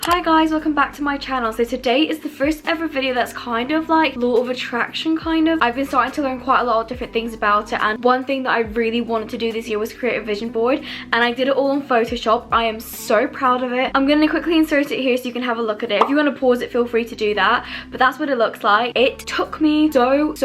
Hi guys, welcome back to my channel. So today is the first ever video that's kind of like law of attraction kind of. I've been starting to learn quite a lot of different things about it, and one thing that I really wanted to do this year was create a vision board, and I did it all on Photoshop. I am so proud of it. I'm going to quickly insert it here so you can have a look at it. If you want to pause it, feel free to do that, but that's what it looks like. It took me so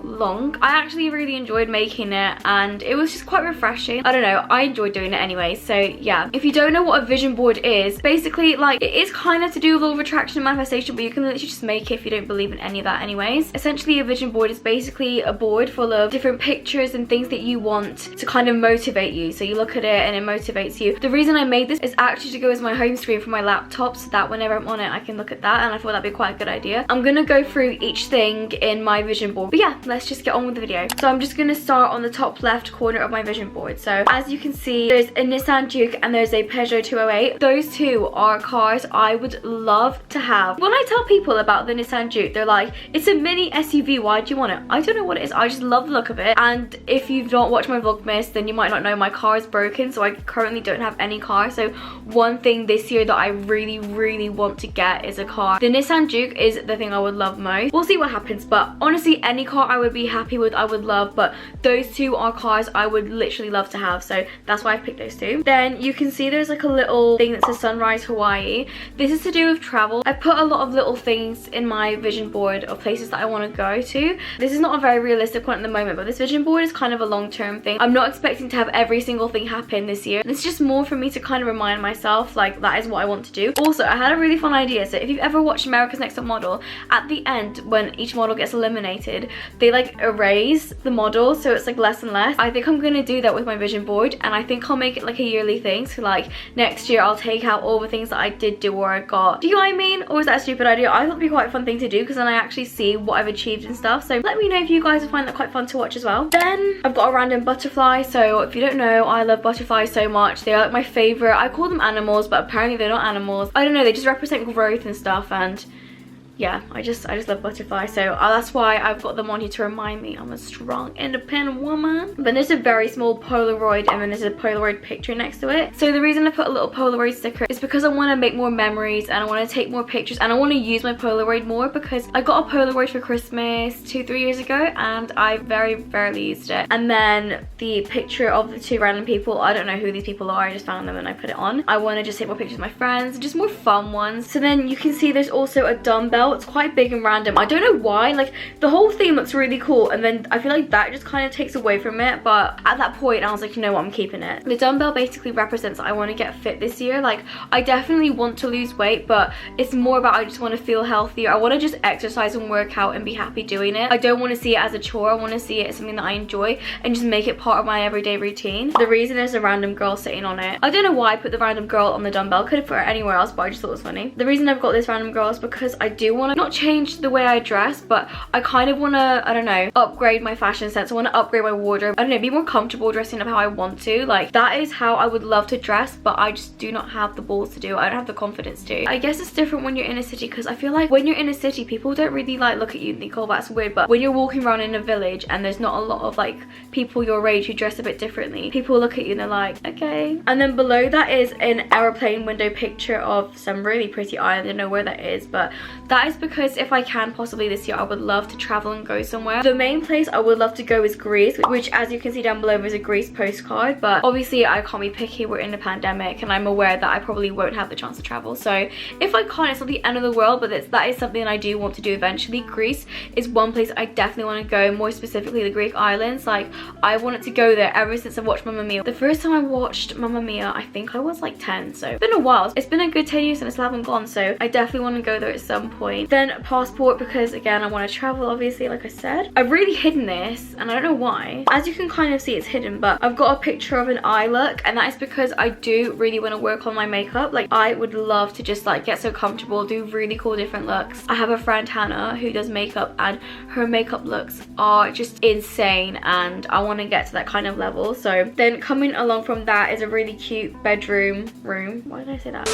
long. I actually really enjoyed making it, and it was just quite refreshing. I don't know, I enjoyed doing it anyway. So yeah, if you don't know what a vision board is, basically like it is kind of to do with law of attraction and manifestation, but you can literally just make it if you don't believe in any of that anyways. Essentially, a vision board is basically a board full of different pictures and things that you want to kind of motivate you. So you look at it and it motivates you. The reason I made this is actually to go as my home screen for my laptop, so that whenever I'm on it I can look at that, and I thought that'd be quite a good idea. I'm gonna go through each thing in my vision board, but yeah, let's just get on with the video. So I'm just gonna start on the top left corner of my vision board. So as you can see, there's a Nissan Juke and there's a Peugeot 208. Those two are cars I would love to have. When I tell people about the Nissan Juke, they're like, it's a mini SUV, why do you want it? I don't know what it is, I just love the look of it. And if you've not watched my Vlogmas, then you might not know my car is broken, so I currently don't have any car. So one thing this year that I really want to get is a car. The Nissan Juke is the thing I would love most. We'll see what happens, but honestly any car I would be happy with, I would love, but those two are cars I would literally love to have, so that's why I picked those two. Then you can see there's like a little thing that says Sunrise Hawaii. This is to do with travel. I put a lot of little things in my vision board of places that I want to go to. This is not a very realistic one at the moment, but this vision board is kind of a long-term thing. I'm not expecting to have every single thing happen this year. It's just more for me to kind of remind myself like that is what I want to do. Also, I had a really fun idea. So if you've ever watched America's Next Top Model, at the end when each model gets eliminated, they like erase the model so it's like less and less. I think I'm gonna do that with my vision board, and I think I'll make it like a yearly thing. So like next year I'll take out all the things that I did do or I got. Do you know what I mean? Or is that a stupid idea? I thought it'd be quite a fun thing to do because then I actually see what I've achieved and stuff. So let me know if you guys find that quite fun to watch as well. Then I've got a random butterfly. So if you don't know, I love butterflies so much. They are like my favorite. I call them animals, but apparently they're not animals. I don't know, they just represent growth and stuff, and yeah, I just love butterflies, so that's why I've got them on here to remind me I'm a strong, independent woman. But there's a very small Polaroid, and then there's a Polaroid picture next to it. So the reason I put a little Polaroid sticker is because I want to make more memories, and I want to take more pictures, and I want to use my Polaroid more, because I got a Polaroid for Christmas 2-3 years ago, and I very rarely used it. And then the picture of the two random people, I don't know who these people are, I just found them and I put it on. I want to just take more pictures of my friends, just more fun ones. So then you can see there's also a dumbbell. It's quite big and random. I don't know why, like the whole theme looks really cool, and then I feel like that just kind of takes away from it, but at that point I was like, you know what, I'm keeping it. The dumbbell basically represents that I want to get fit this year. Like I definitely want to lose weight, but it's more about I just want to feel healthier. I want to just exercise and work out and be happy doing it. I don't want to see it as a chore. I want to see it as something that I enjoy and just make it part of my everyday routine. The reason there's a random girl sitting on it, I don't know why I put the random girl on the dumbbell. Could have put her anywhere else, but I just thought it was funny. The reason I've got this random girl is because I do want to not change the way I dress, but I kind of want to, I don't know, upgrade my fashion sense. I want to upgrade my wardrobe. I don't know, be more comfortable dressing up how I want to. Like that is how I would love to dress, but I just do not have the balls to do it. I don't have the confidence to. I guess it's different when you're in a city, because I feel like when you're in a city, people don't really like look at you and think, oh, that's weird. But when you're walking around in a village and there's not a lot of like people your age who dress a bit differently, people look at you and they're like, okay. And then below that is an aeroplane window picture of some really pretty island. I don't know where that is, but that is because if I can possibly this year, I would love to travel and go somewhere. The main place I would love to go is Greece, which as you can see down below is a Greece postcard, but obviously I can't be picky. We're in a pandemic and I'm aware that I probably won't have the chance to travel, so if I can't, it's not the end of the world, but that is something I do want to do eventually. Greece is one place I definitely want to go, more specifically the Greek islands. Like I wanted to go there ever since I watched Mamma Mia. The first time I watched Mamma Mia, I think I was like 10, so it's been a while. It's been a good 10 years and I still haven't gone, so I definitely want to go there at some point. Then passport, because again I want to travel, obviously, like I said. I've really hidden this and I don't know why. As you can kind of see, it's hidden, but I've got a picture of an eye look, and that is because I do really want to work on my makeup. Like I would love to just like get so comfortable, do really cool different looks. I have a friend Hannah who does makeup, and her makeup looks are just insane, and I want to get to that kind of level. So then coming along from that is a really cute bedroom room. Why did I say that?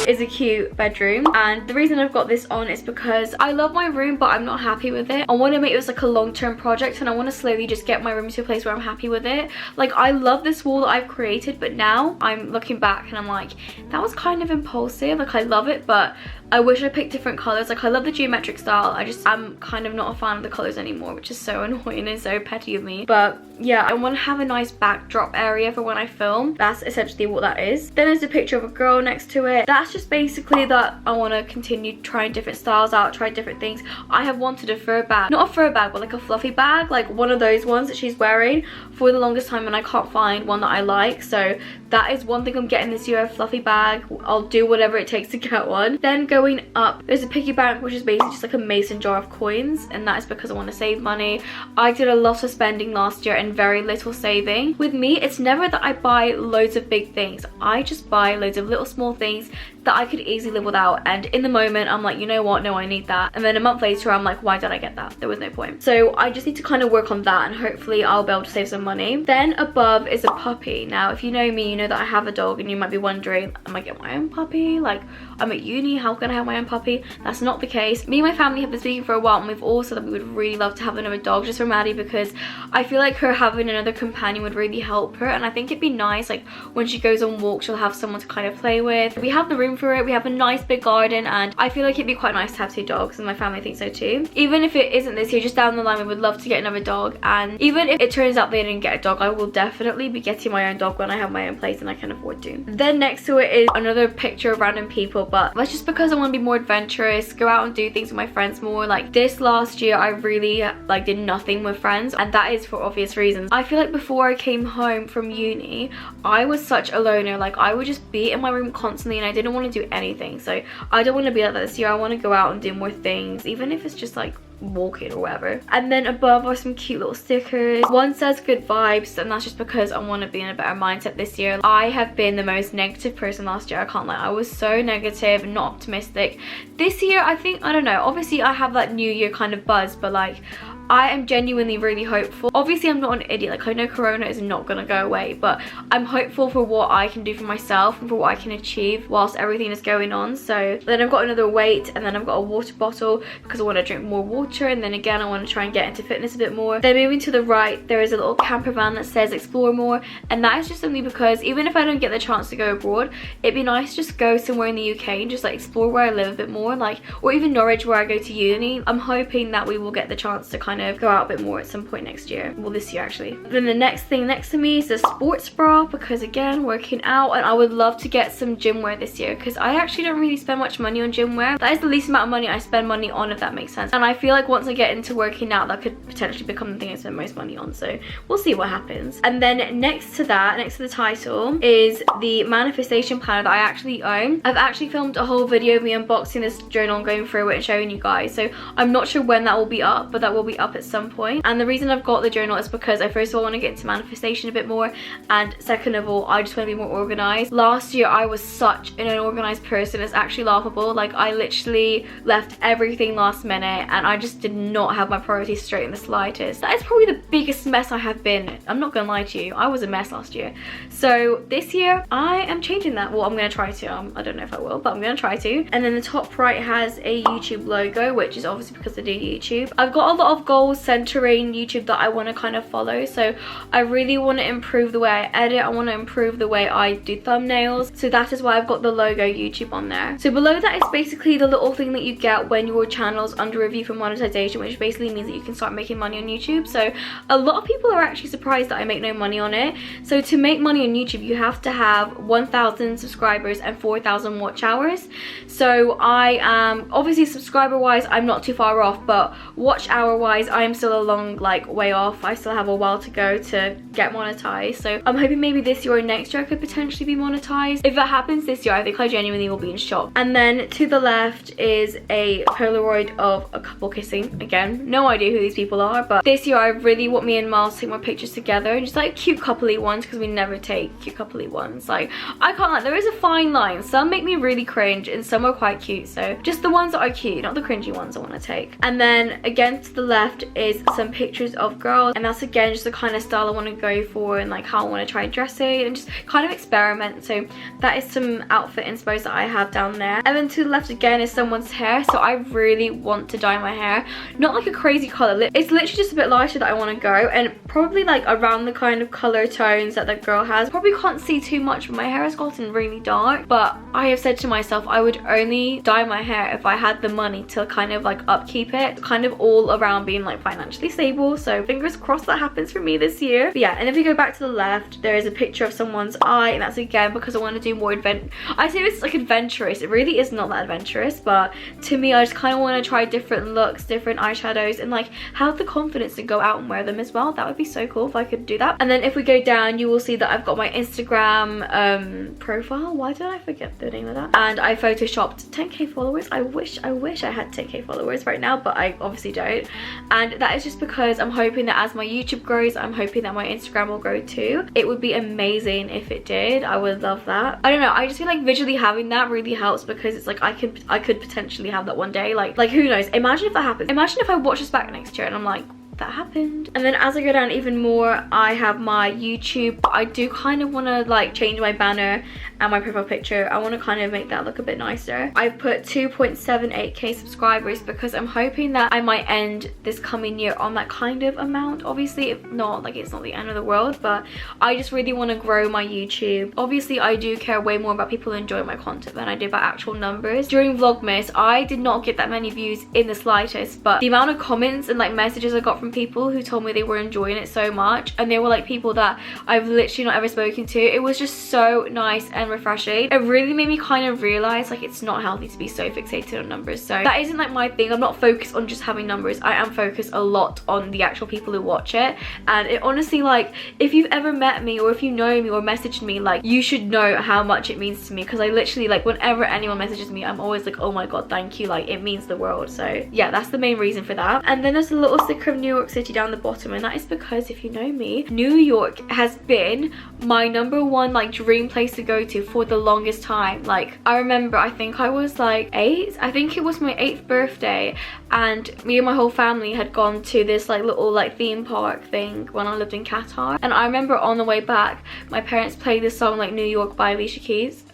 Is a cute bedroom, and the reason I've got this on is it's because I love my room, but I'm not happy with it. I want to make this like a long-term project, and I want to slowly just get my room to a place where I'm happy with it. Like, I love this wall that I've created, but now I'm looking back and I'm like, that was kind of impulsive. Like, I love it, but I wish I picked different colors. Like, I love the geometric style. I'm kind of not a fan of the colors anymore, which is so annoying and so petty of me. But yeah, I want to have a nice backdrop area for when I film. That's essentially what that is. Then there's a picture of a girl next to it. That's just basically that I want to continue trying different styles out, try different things. I have wanted a fur bag, not a fur bag, but like a fluffy bag, like one of those ones that she's wearing for the longest time, and I can't find one that I like. So that is one thing I'm getting this year, a fluffy bag. I'll do whatever it takes to get one. Then going up, there's a piggy bank, which is basically just like a mason jar of coins, and that is because I want to save money. I did a lot of spending last year and very little saving. With me, it's never that I buy loads of big things. I just buy loads of little small things that I could easily live without, and in the moment I'm like, you know what, no, I need that, and then a month later I'm like, why did I get that? There was no point. So I just need to kind of work on that, and hopefully I'll be able to save some money. Then above is a puppy. Now if you know me, you know that I have a dog, and you might be wondering, am I getting my own puppy? Like, I'm at uni, how can I have my own puppy? That's not the case. Me and my family have been speaking for a while, and we've all said that we would really love to have another dog just for Maddie, because I feel like her having another companion would really help her, and I think it'd be nice, like when she goes on walks she'll have someone to kind of play with. We have the room for it, we have a nice big garden, and I feel like it'd be quite nice to have 2 dogs, and my family thinks so too. Even if it isn't this year, just down the line we would love to get another dog, and even if it turns out they didn't get a dog, I will definitely be getting my own dog when I have my own place and I can afford to. Then next to it is another picture of random people, but that's just because I want to be more adventurous, go out and do things with my friends more. Like this last year I really like did nothing with friends, and that is for obvious reasons. I feel like before I came home from uni I was such a loner. Like, I would just be in my room constantly and I didn't want to do anything. So I don't want to be like that this year. I want to go out and do more things, even if it's just like walking or whatever. And then above are some cute little stickers. One says good vibes, and that's just because I want to be in a better mindset this year. I have been the most negative person last year, I can't lie. I was so negative and not optimistic. This year I think, I don't know, obviously I have that new year kind of buzz, but like I am genuinely really hopeful. Obviously I'm not an idiot, like I know corona is not gonna go away, but I'm hopeful for what I can do for myself and for what I can achieve whilst everything is going on. So then I've got another weight, and then I've got a water bottle because I want to drink more water, and then again I want to try and get into fitness a bit more. Then moving to the right, there is a little camper van that says explore more, and that is just simply because even if I don't get the chance to go abroad, it'd be nice to just go somewhere in the UK and just like explore where I live a bit more, like, or even Norwich where I go to uni. I'm hoping that we will get the chance to kind of go out a bit more at some point next year. Well, this year actually. Then the next thing next to me is a sports bra, because again, working out, and I would love to get some gym wear this year because I actually don't really spend much money on gym wear. That is the least amount of money I spend money on, if that makes sense. And I feel like once I get into working out, that could potentially become the thing I spend most money on. So we'll see what happens. And then next to that, next to the title, is the manifestation planner that I actually own. I've actually filmed a whole video of me unboxing this journal and going through it and showing you guys. So I'm not sure when that will be up, but that will be up at some point. And the reason I've got the journal is because I first of all want to get into manifestation a bit more, and second of all I just want to be more organized. Last year I was such an unorganized person, it's actually laughable. Like, I literally left everything last minute and I just did not have my priorities straight in the slightest. That is probably the biggest mess I have been. I'm not gonna lie to you, I was a mess last year. So this year I am changing that. Well, I'm gonna try to. I don't know if I will, but I'm gonna try to. And then the top right has a YouTube logo, which is obviously because I do YouTube. I've got a lot of goals centering YouTube that I want to kind of follow. So I really want to improve the way I edit, I want to improve the way I do thumbnails, so that is why I've got the logo YouTube on there. So below that is basically the little thing that you get when your channel's under review for monetization, which basically means that you can start making money on YouTube. So a lot of people are actually surprised that I make no money on it. So to make money on YouTube you have to have 1,000 subscribers and 4,000 watch hours. So I am obviously, subscriber wise I'm not too far off, but watch hour wise I am still a long like way off. I still have a while to go to get monetized. So I'm hoping maybe this year or next year I could potentially be monetized. If that happens this year, I think I genuinely will be in shock. And then to the left is a Polaroid of a couple kissing. Again, no idea who these people are, but this year I really want me and Miles to take more pictures together, and just like cute coupley ones, because we never take cute coupley ones. Like, I can't lie, there is a fine line. Some make me really cringe and some are quite cute, so just the ones that are cute, not the cringy ones I want to take. And then again to the left left is some pictures of girls, and that's again just the kind of style I want to go for and like how I want to try dressing and just kind of experiment. So that is some outfit inspos that I have down there. And then to the left again is someone's hair. So I really want to dye my hair, not like a crazy color, it's literally just a bit lighter that I want to go, and probably like around the kind of color tones that the girl has. Probably can't see too much, but my hair has gotten really dark, but I have said to myself I would only dye my hair if I had the money to kind of like upkeep it, kind of all around being like financially stable. So fingers crossed that happens for me this year. But yeah, and if we go back to the left, there is a picture of someone's eye, and that's again because I want to do more I say it's like adventurous. It really is not that adventurous, but to me I just kind of want to try different looks, different eyeshadows, and like have the confidence to go out and wear them as well. That would be so cool if I could do that. And then if we go down, you will see that I've got my Instagram profile. Why did I forget the name of that? And I photoshopped 10k followers. I wish I had 10k followers right now, but I obviously don't. And that is just because I'm hoping that as my YouTube grows, I'm hoping that my Instagram will grow too. It would be amazing if it did. I would love that. I don't know, I just feel like visually having that really helps, because it's like I could potentially have that one day. Like who knows? Imagine if that happens. Imagine if I watch this back next year and I'm like, that happened. And then as I go down even more, I have my YouTube. I do kind of want to like change my banner and my profile picture. I want to kind of make that look a bit nicer. I've put 2.78k subscribers because I'm hoping that I might end this coming year on that kind of amount. Obviously if not, like it's not the end of the world, but I just really want to grow my YouTube. Obviously I do care way more about people enjoying my content than I do about actual numbers. During Vlogmas I did not get that many views in the slightest, but the amount of comments and like messages I got from people who told me they were enjoying it so much, and they were like people that I've literally not ever spoken to, it was just so nice and refreshing. It really made me kind of realize like it's not healthy to be so fixated on numbers. So that isn't like my thing. I'm not focused on just having numbers. I am focused a lot on the actual people who watch it. And it honestly, like if you've ever met me or if you know me or messaged me, like you should know how much it means to me, because I literally like whenever anyone messages me I'm always like, oh my god, thank you, like it means the world. So yeah, that's the main reason for that. And then there's a little sticker of New York City down the bottom, and that is because if you know me, New York has been my #1 like dream place to go to for the longest time. Like I remember, I think I was like 8, I think it was my 8th birthday, and me and my whole family had gone to this like little like theme park thing when I lived in Qatar. And I remember on the way back my parents played this song like New York by Alicia Keys.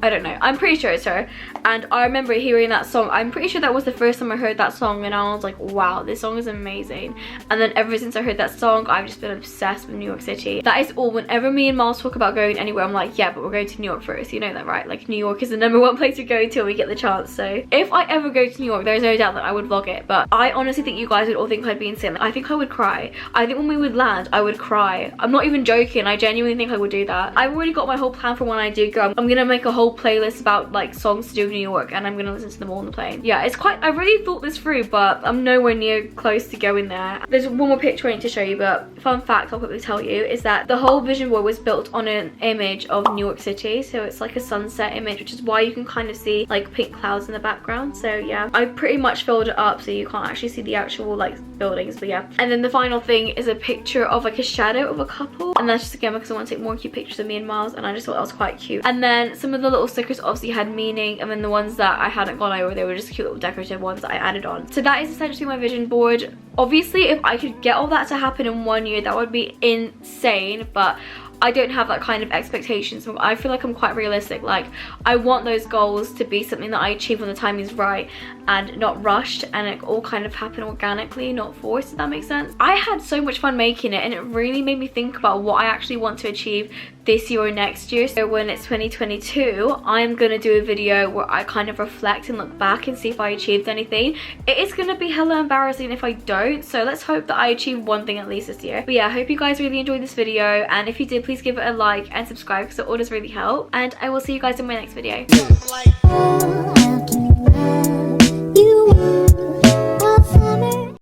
I don't know, I'm pretty sure it's her. And I remember hearing that song. I'm pretty sure that was the first time I heard that song, and I was like, wow, this song is amazing. And then ever since I heard that song I've just been obsessed with New York City. That is all. Whenever me and Miles talk about going anywhere I'm like, yeah, but we're going to New York first, you know that, right? Like New York is the #1 place we go to when we get the chance. So if I ever go to New York, there's no doubt that I would vlog it. But I honestly think you guys would all think I'd be insane. Like, I think I would cry. I think when we would land I would cry. I'm not even joking, I genuinely think I would do that. I've already got my whole plan for when I do go. I'm gonna make a whole playlist about like songs to do with New York, and I'm gonna listen to them all on the plane. Yeah, it's quite, I really thought this through, but I'm nowhere near close to going there. There's one more picture I need to show you, but fun fact I'll quickly tell you is that the whole vision board was built on an image of New York City. So it's like a sunset image, which is why you can kind of see like pink clouds in the background. So yeah, I pretty much filled it up so you can't actually see the actual like buildings, but yeah. And then the final thing is a picture of like a shadow of a couple, and that's just again because I want to take more cute pictures of me and Miles, and I just thought that was quite cute. And then some of the little stickers obviously had meaning, and then the ones that I hadn't gone over, they were just cute little decorative ones that I added on. So that is essentially my vision board. Obviously if I could get all that to happen in 1 year, that would be insane, but I don't have that kind of expectations. I feel like I'm quite realistic. Like I want those goals to be something that I achieve when the time is right and not rushed, and it all kind of happen organically, not forced, if that makes sense. I had so much fun making it, and it really made me think about what I actually want to achieve this year or next year. So when it's 2022, I'm gonna do a video where I kind of reflect and look back and see if I achieved anything. It is gonna be hella embarrassing if I don't, so let's hope that I achieve one thing at least this year. But yeah, I hope you guys really enjoyed this video, and if you did, please give it a like and subscribe because it all does really help, and I will see you guys in my next video.